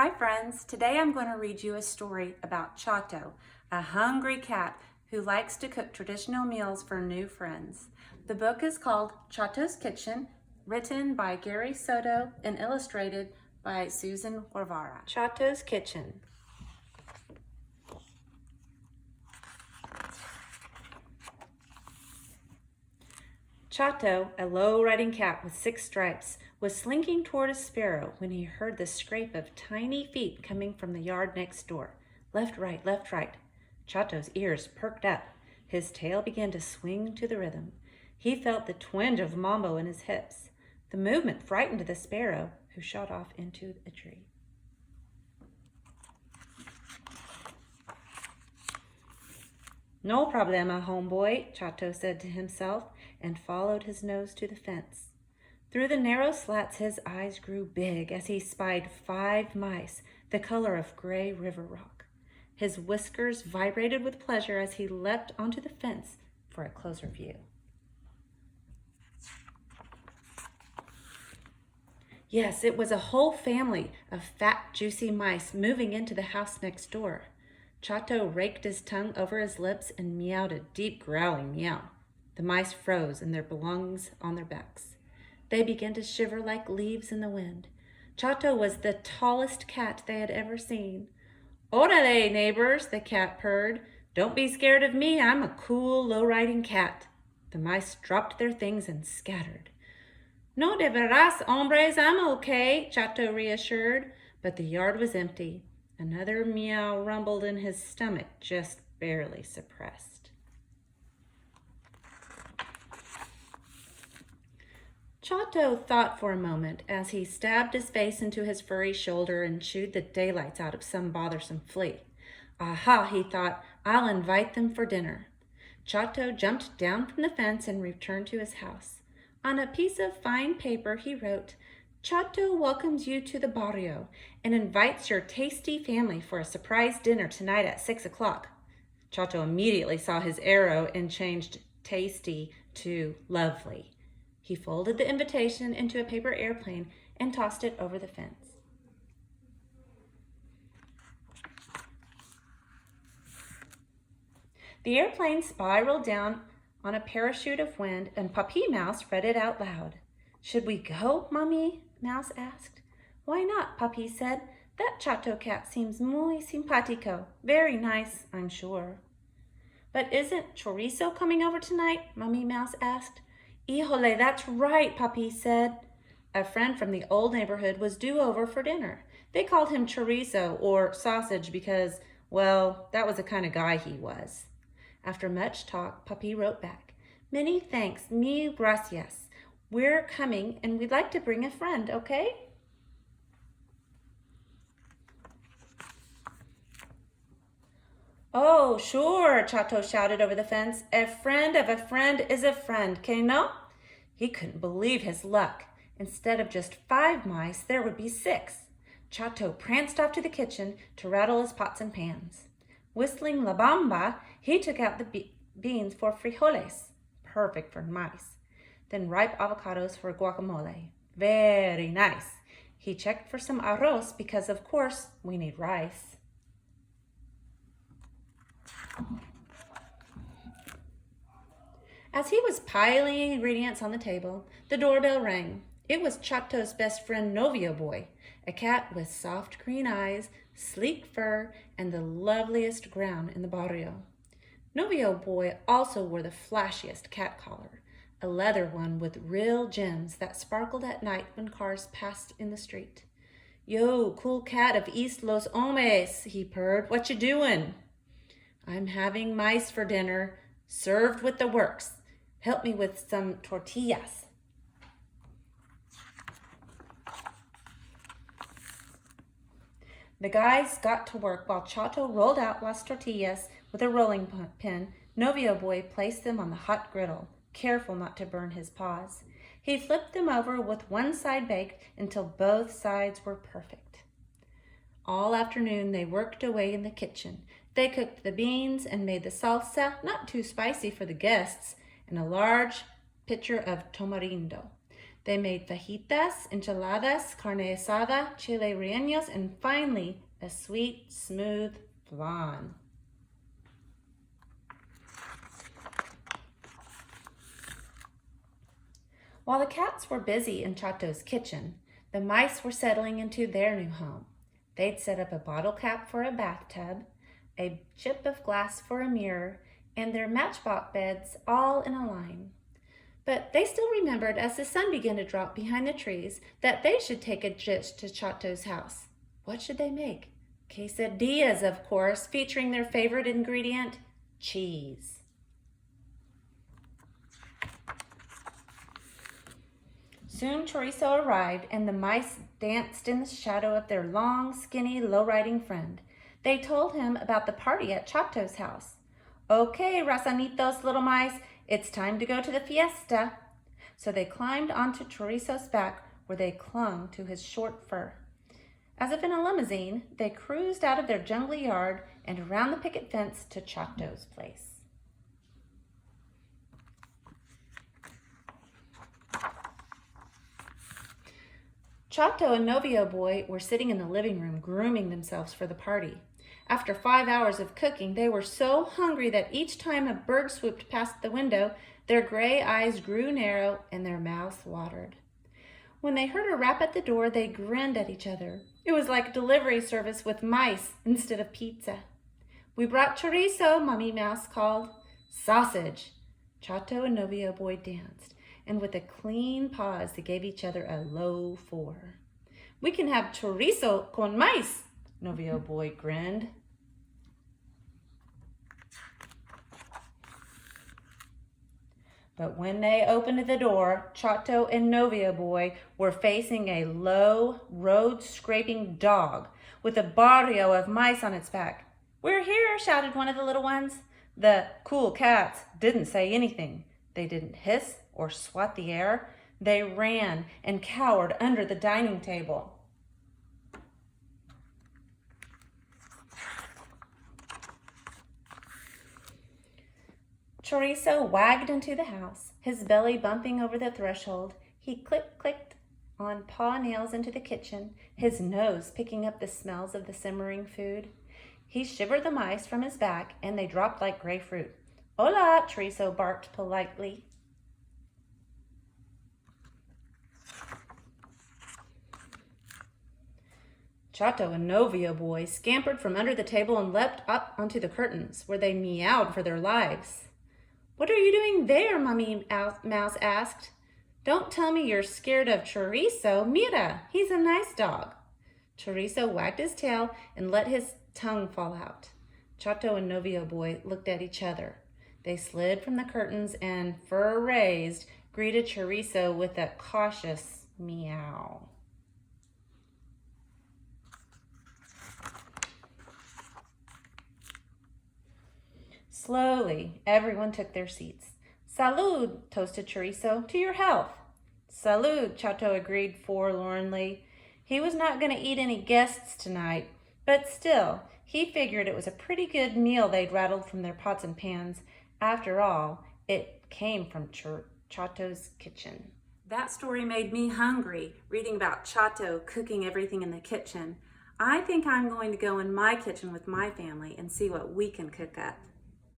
Hi friends, today I'm going to read you a story about Chato, a hungry cat who likes to cook traditional meals for new friends. The book is called Chato's Kitchen, written by Gary Soto and illustrated by Susan Guevara. Chato's Kitchen. Chato, a low-riding cat with 6 stripes, was slinking toward a sparrow when he heard the scrape of tiny feet coming from the yard next door. Left, right, left, right. Chato's ears perked up. His tail began to swing to the rhythm. He felt the twinge of mambo in his hips. The movement frightened the sparrow, who shot off into a tree. No problema, homeboy, Chato said to himself, and followed his nose to the fence. Through the narrow slats his eyes grew big as he spied 5 mice, the color of gray river rock. His whiskers vibrated with pleasure as he leapt onto the fence for a closer view. Yes, it was a whole family of fat, juicy mice moving into the house next door. Chato raked his tongue over his lips and meowed a deep growling meow. The mice froze and their belongings on their backs. They began to shiver like leaves in the wind. Chato was the tallest cat they had ever seen. "Orale, neighbors," the cat purred. "Don't be scared of me. I'm a cool, low-riding cat." The mice dropped their things and scattered. "No de veras, hombres, I'm okay," Chato reassured, but the yard was empty. Another meow rumbled in his stomach, just barely suppressed. Chato thought for a moment as he stabbed his face into his furry shoulder and chewed the daylights out of some bothersome flea. "Aha," he thought, "I'll invite them for dinner." Chato jumped down from the fence and returned to his house. On a piece of fine paper he wrote, "Chato welcomes you to the barrio and invites your tasty family for a surprise dinner tonight at 6 o'clock. Chato immediately saw his error and changed tasty to lovely. He folded the invitation into a paper airplane and tossed it over the fence. The airplane spiraled down on a parachute of wind, and Puppy Mouse read it out loud. "Should we go, Mommy?" Mouse asked. "Why not?" Puppy said. "That Chato cat seems muy simpatico. Very nice, I'm sure." "But isn't Chorizo coming over tonight?" Mummy Mouse asked. "Híjole, that's right," Puppy said. A friend from the old neighborhood was due over for dinner. They called him Chorizo, or Sausage, because, well, that was the kind of guy he was. After much talk, Puppy wrote back, "Many thanks, mil gracias. We're coming and we'd like to bring a friend, okay?" "Oh, sure," Chato shouted over the fence. "A friend of a friend is a friend, que no?" He couldn't believe his luck. Instead of just 5 mice, there would be 6. Chato pranced off to the kitchen to rattle his pots and pans. Whistling La Bamba, he took out the beans for frijoles, perfect for mice. Then ripe avocados for guacamole, very nice. He checked for some arroz because, of course, we need rice. As he was piling ingredients on the table, the doorbell rang. It was Chato's best friend, Novio Boy, a cat with soft green eyes, sleek fur, and the loveliest ground in the barrio. Novio Boy also wore the flashiest cat collar, a leather one with real gems that sparkled at night when cars passed in the street. "Yo, cool cat of East Los Homes," he purred. "What you doing?" "I'm having mice for dinner, served with the works. Help me with some tortillas." The guys got to work while Chato rolled out las tortillas with a rolling pin. Novio Boy placed them on the hot griddle, careful not to burn his paws. He flipped them over with one side baked until both sides were perfect. All afternoon they worked away in the kitchen. They cooked the beans and made the salsa, not too spicy for the guests, and a large pitcher of tamarindo. They made fajitas, enchiladas, carne asada, chile rellenos, and finally, a sweet, smooth flan. While the cats were busy in Chato's kitchen, the mice were settling into their new home. They'd set up a bottle cap for a bathtub, a chip of glass for a mirror, and their matchbox beds all in a line. But they still remembered as the sun began to drop behind the trees that they should take a dish to Chato's house. What should they make? Quesadillas, of course, featuring their favorite ingredient, cheese. Soon chorizo arrived and the mice danced in the shadow of their long, skinny, low-riding friend. They told him about the party at Chato's house. Okay, Razanitos, little mice, it's time to go to the fiesta. So they climbed onto Chorizo's back where they clung to his short fur. As if in a limousine, they cruised out of their jungly yard and around the picket fence to Chato's place. Chato and Novio Boy were sitting in the living room grooming themselves for the party. After 5 hours of cooking, they were so hungry that each time a bird swooped past the window, their gray eyes grew narrow and their mouths watered. When they heard a rap at the door, they grinned at each other. It was like delivery service with mice instead of pizza. We brought chorizo, Mommy Mouse called. Sausage. Chato and Novio Boy danced, and with a clean pause, they gave each other a low 4. We can have chorizo con mice, Novio Boy grinned. But when they opened the door, Chato and Novio Boy were facing a low, road-scraping dog with a barrio of mice on its back. "We're here," shouted one of the little ones. The cool cats didn't say anything. They didn't hiss or swat the air. They ran and cowered under the dining table. Chorizo wagged into the house, his belly bumping over the threshold. He clicked on paw nails into the kitchen, his nose picking up the smells of the simmering food. He shivered the mice from his back, and they dropped like gray fruit. "Hola," Chorizo barked politely. Chato and Novio Boy scampered from under the table and leapt up onto the curtains, where they meowed for their lives. "What are you doing there?" Mommy Mouse asked. "Don't tell me you're scared of Chorizo. Mira, he's a nice dog." Chorizo wagged his tail and let his tongue fall out. Chato and Novio Boy looked at each other. They slid from the curtains and, fur raised, greeted Chorizo with a cautious meow. Slowly, everyone took their seats. "Salud," toasted Chorizo, "to your health." "Salud," Chato agreed forlornly. He was not going to eat any guests tonight, but still, he figured it was a pretty good meal they'd rattled from their pots and pans. After all, it came from Chato's kitchen. That story made me hungry, reading about Chato cooking everything in the kitchen. I think I'm going to go in my kitchen with my family and see what we can cook up.